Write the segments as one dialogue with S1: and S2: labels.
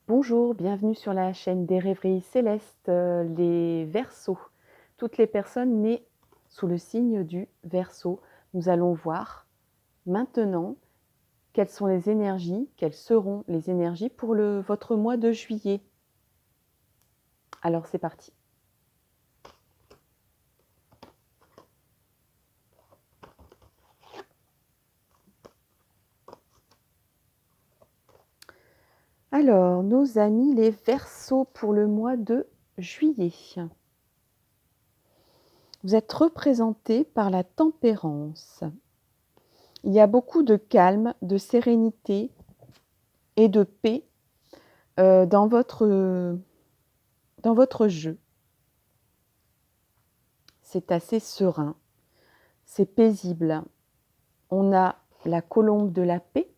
S1: Bonjour, bienvenue sur la chaîne des rêveries célestes, les Verseaux. Toutes les personnes nées sous le signe du Verseau. Nous allons voir maintenant quelles sont les énergies, quelles seront les énergies pour votre mois de juillet. Alors c'est parti. Alors, nos amis les Verseaux pour le mois de juillet. Vous êtes représentés par la tempérance. Il y a beaucoup de calme, de sérénité et de paix dans votre jeu. C'est assez serein, c'est paisible. On a la colombe de la paix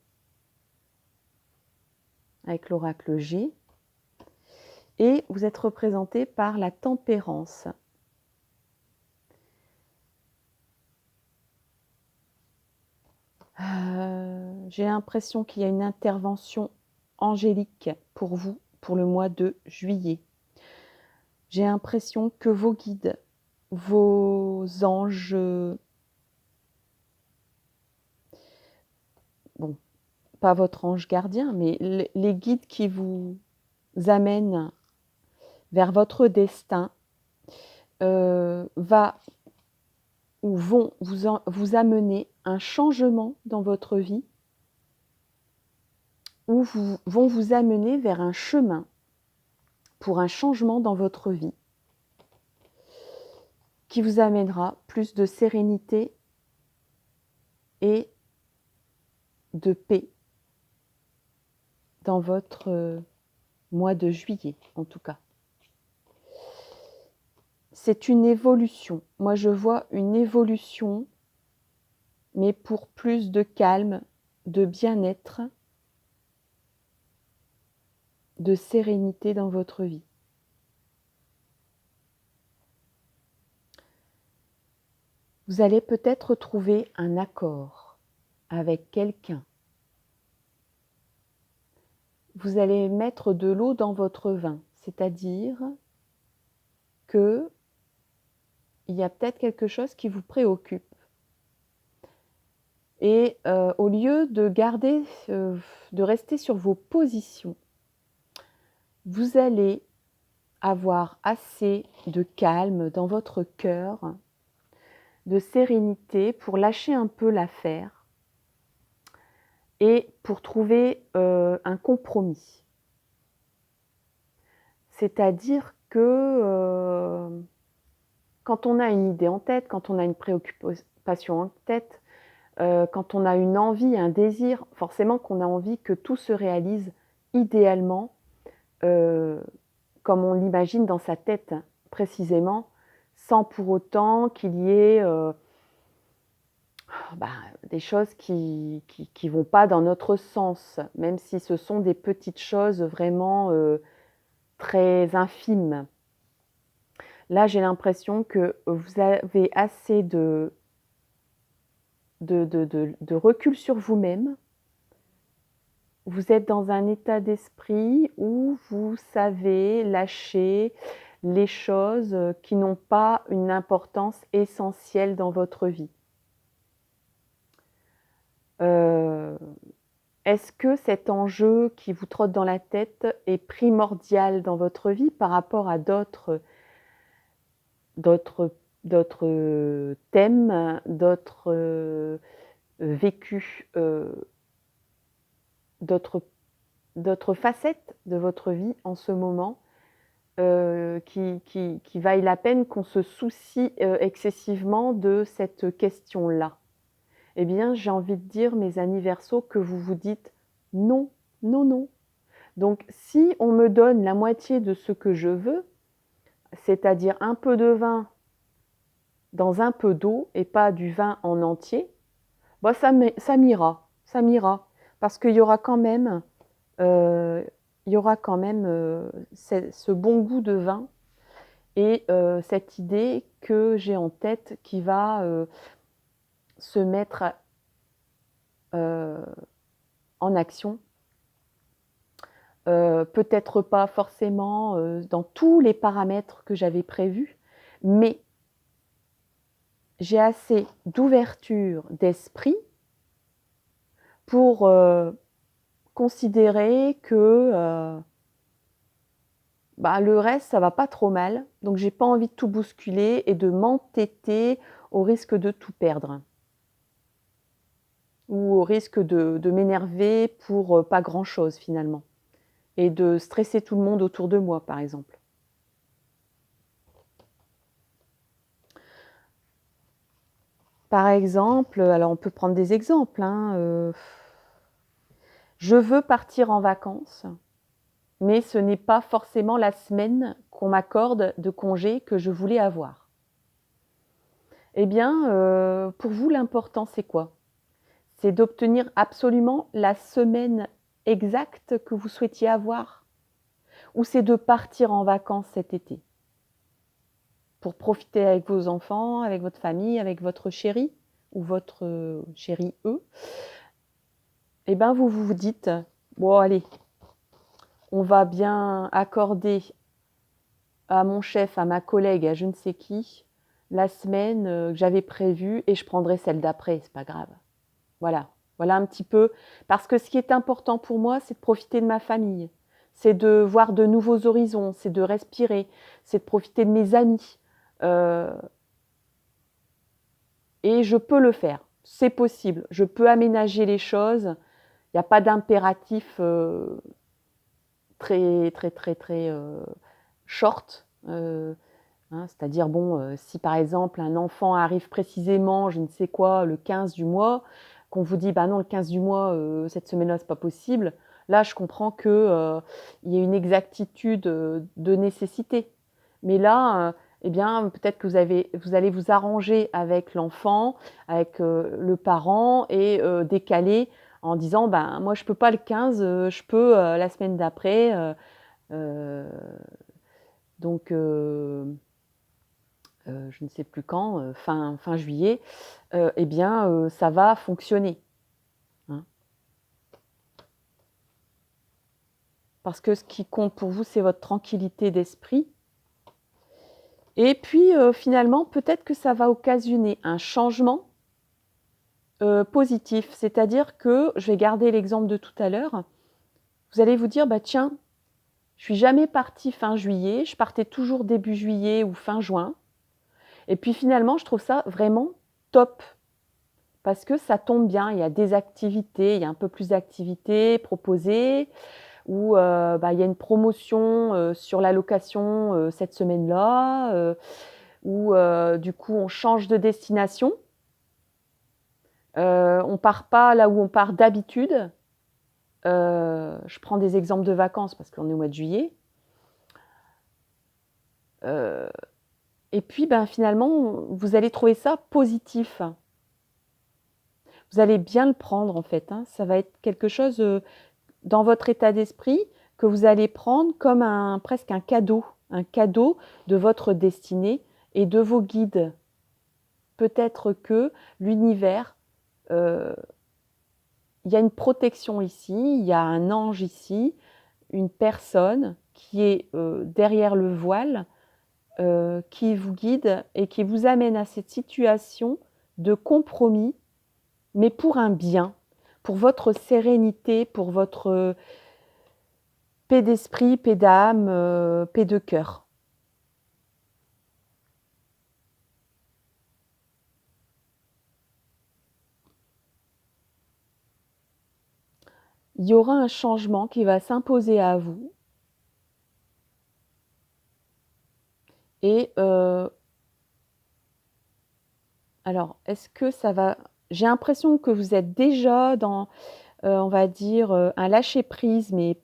S1: avec l'oracle G et vous êtes représenté par la tempérance. J'ai l'impression qu'il y a une intervention angélique pour vous pour le mois de juillet. J'ai l'impression que vos guides, vos anges, bon, pas votre ange gardien, mais les guides qui vous amènent vers votre destin vont vous amener un changement dans votre vie ou vont vous amener vers un chemin pour un changement dans votre vie qui vous amènera plus de sérénité et de paix dans votre mois de juillet, en tout cas. C'est une évolution. Moi, je vois une évolution, mais pour plus de calme, de bien-être, de sérénité dans votre vie. Vous allez peut-être trouver un accord avec quelqu'un. Vous allez mettre de l'eau dans votre vin, c'est-à-dire que il y a peut-être quelque chose qui vous préoccupe. Et au lieu de de rester sur vos positions, vous allez avoir assez de calme dans votre cœur, de sérénité pour lâcher un peu l'affaire et pour trouver un compromis. C'est-à-dire que quand on a une idée en tête, quand on a une préoccupation en tête, quand on a une envie, un désir, forcément qu'on a envie que tout se réalise idéalement, comme on l'imagine dans sa tête, précisément, sans pour autant qu'il y ait des choses qui vont pas dans notre sens, même si ce sont des petites choses vraiment très infimes. Là, j'ai l'impression que vous avez assez de recul sur vous-même. Vous êtes dans un état d'esprit où vous savez lâcher les choses qui n'ont pas une importance essentielle dans votre vie. Est-ce que cet enjeu qui vous trotte dans la tête est primordial dans votre vie par rapport à d'autres thèmes, d'autres vécus, d'autres facettes de votre vie en ce moment qui vaillent la peine qu'on se soucie excessivement de cette question-là? Eh bien, j'ai envie de dire, mes amis Verseaux, que vous vous dites non, non, non. Donc, si on me donne la moitié de ce que je veux, c'est-à-dire un peu de vin dans un peu d'eau et pas du vin en entier, bah ça m'ira, ça m'ira. Parce qu'il y aura quand même, ce bon goût de vin et cette idée que j'ai en tête qui va se mettre en action peut-être pas forcément, dans tous les paramètres que j'avais prévus, mais j'ai assez d'ouverture d'esprit pour, considérer que, bah, le reste, ça va pas trop mal, donc j'ai pas envie de tout bousculer et de m'entêter au risque de tout perdre ou au risque de m'énerver pour, pas grand-chose finalement et de stresser tout le monde autour de moi, par exemple. Par exemple, alors on peut prendre des exemples, hein, je veux partir en vacances, mais ce n'est pas forcément la semaine qu'on m'accorde de congé que je voulais avoir. Eh bien, pour vous, l'important, c'est quoi? C'est d'obtenir absolument la semaine exacte que vous souhaitiez avoir? Ou c'est de partir en vacances cet été? Pour profiter avec vos enfants, avec votre famille, avec votre chéri ou votre, chéri, eux? Eh ben, vous dites: «Bon allez, on va bien accorder à mon chef, à ma collègue, à je ne sais qui, la semaine, que j'avais prévue et je prendrai celle d'après, c'est pas grave». Voilà, voilà un petit peu parce que ce qui est important pour moi, c'est de profiter de ma famille, c'est de voir de nouveaux horizons, c'est de respirer, c'est de profiter de mes amis, heu et je peux le faire. C'est possible, je peux aménager les choses. Il y a pas d'impératif, très, très, très, très, short, hein. C'est-à-dire bon, si par exemple un enfant arrive précisément, je ne sais quoi, le 15 du mois, qu'on vous dit: «Bah non, le 15 du mois, cette semaine-là, c'est pas possible». Là, je comprends que, il y ait une exactitude, de nécessité. Mais là, eh bien, peut-être que vous allez vous arranger avec l'enfant, avec, le parent et décaler en disant: «Ben, moi, je peux pas le 15, je peux, la semaine d'après, heu, donc je ne sais plus quand, fin juillet, eh bien, ça va fonctionner, hein. Parce que ce qui compte pour vous, c'est votre tranquillité d'esprit et puis, finalement, peut-être que ça va occasionner un changement, positif. C'est-à-dire que, je vais garder l'exemple de tout à l'heure, vous allez vous dire: «Bah, tiens, je suis jamais partie fin juillet, je partais toujours début juillet ou fin juin et puis finalement, je trouve ça vraiment top». Parce que ça tombe bien, il y a des activités, il y a un peu plus d'activités proposées ou, bah, il y a une promotion, sur la location, cette semaine-là, ou, du coup on change de destination. On part pas là où on part d'habitude. Je prends des exemples de vacances parce qu'on est au mois de juillet. Heu et puis, ben, finalement, vous allez trouver ça positif. Vous allez bien le prendre en fait, hein. Ça va être quelque chose, dans votre état d'esprit, que vous allez prendre comme un presque un cadeau de votre destinée et de vos guides. Peut-être que l'univers, heu, il y a une protection ici, il y a un ange ici, une personne qui est, derrière le voile, qui vous guide et qui vous amène à cette situation de compromis, mais pour un bien, pour votre sérénité, pour votre, paix d'esprit, paix d'âme, paix de cœur. Il y aura un changement qui va s'imposer à vous et alors est-ce que ça va j'ai l'impression que vous êtes déjà dans, on va dire, un lâcher prise, mais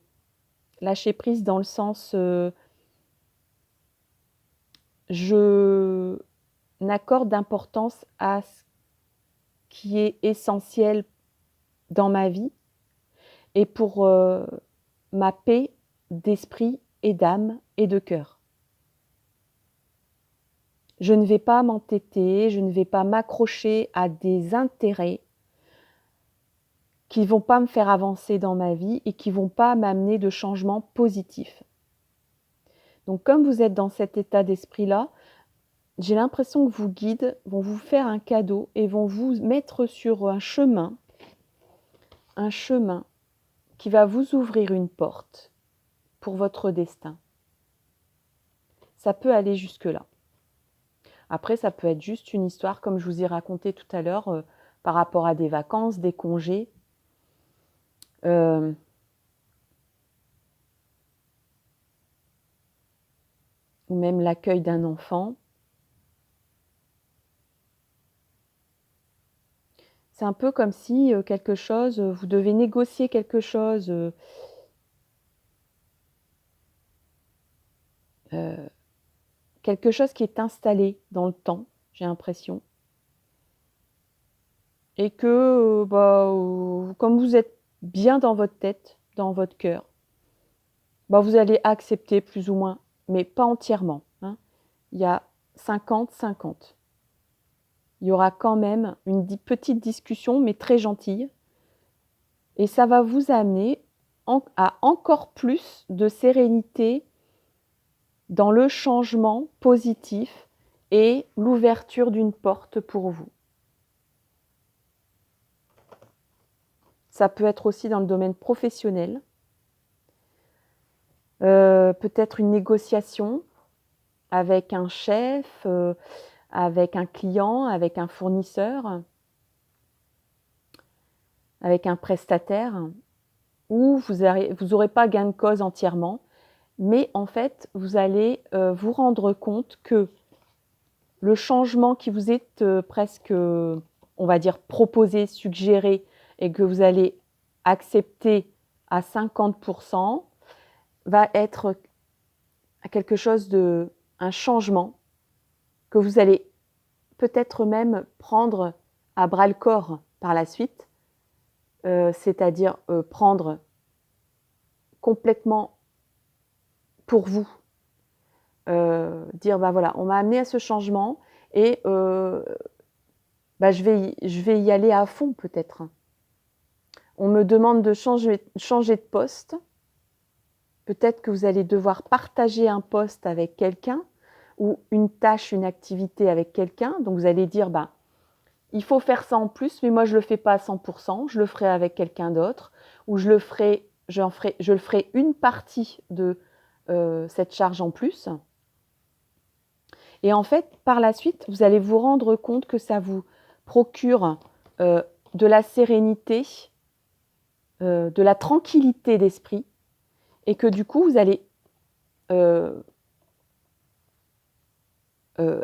S1: lâcher prise dans le sens, je n'accorde d'importance à ce qui est essentiel dans ma vie et pour, ma paix d'esprit et d'âme et de cœur. Je ne vais pas m'entêter, je ne vais pas m'accrocher à des intérêts qui ne vont pas me faire avancer dans ma vie et qui ne vont pas m'amener de changements positifs. Donc comme vous êtes dans cet état d'esprit-là, j'ai l'impression que vos guides vont vous faire un cadeau et vont vous mettre sur un chemin qui va vous ouvrir une porte pour votre destin. Ça peut aller jusque-là. Après, ça peut être juste une histoire, comme je vous ai raconté tout à l'heure, par rapport à des vacances, des congés. Ou même l'accueil d'un enfant. C'est un peu comme si quelque chose, vous devez négocier quelque chose, quelque chose qui est installé dans le temps, j'ai l'impression. Et que, comme vous êtes bien dans votre tête, dans votre cœur, vous allez accepter plus ou moins, mais pas entièrement. Hein. Il y a 50-50. Il y aura quand même une petite discussion, mais très gentille. Et ça va vous amener à encore plus de sérénité dans le changement positif et l'ouverture d'une porte pour vous. Ça peut être aussi dans le domaine professionnel. Peut-être une négociation avec un chef, avec un client, avec un fournisseur, avec un prestataire, où vous n'aurez pas gain de cause entièrement, mais en fait, vous allez vous rendre compte que le changement qui vous est presque, on va dire, proposé, suggéré, et que vous allez accepter à 50%, va être quelque chose un changement que vous allez peut-être même prendre à bras-le-corps par la suite, c'est-à-dire prendre complètement pour vous, dire voilà, on m'a amené à ce changement et je vais y aller à fond peut-être. On me demande de changer de poste. Peut-être que vous allez devoir partager un poste avec quelqu'un ou une tâche, une activité avec quelqu'un. Donc vous allez dire, il faut faire ça en plus, mais moi je ne le fais pas à 100%, je le ferai avec quelqu'un d'autre, ou je le ferai une partie de cette charge en plus. Et en fait, par la suite, vous allez vous rendre compte que ça vous procure de la sérénité, de la tranquillité d'esprit, et que du coup, vous allez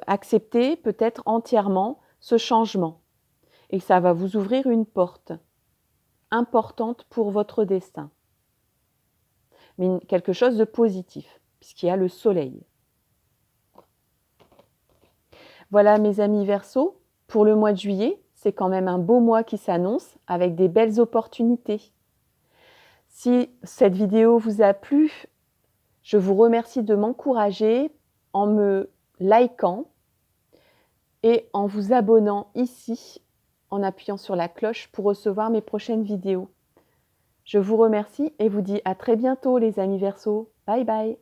S1: accepter peut-être entièrement ce changement. Et ça va vous ouvrir une porte importante pour votre destin. Mais quelque chose de positif, puisqu'il y a le soleil. Voilà mes amis Verseaux, pour le mois de juillet, c'est quand même un beau mois qui s'annonce avec des belles opportunités. Si cette vidéo vous a plu, je vous remercie de m'encourager en me likant et en vous abonnant ici, en appuyant sur la cloche pour recevoir mes prochaines vidéos. Je vous remercie et vous dis à très bientôt les amis Verseaux. Bye bye.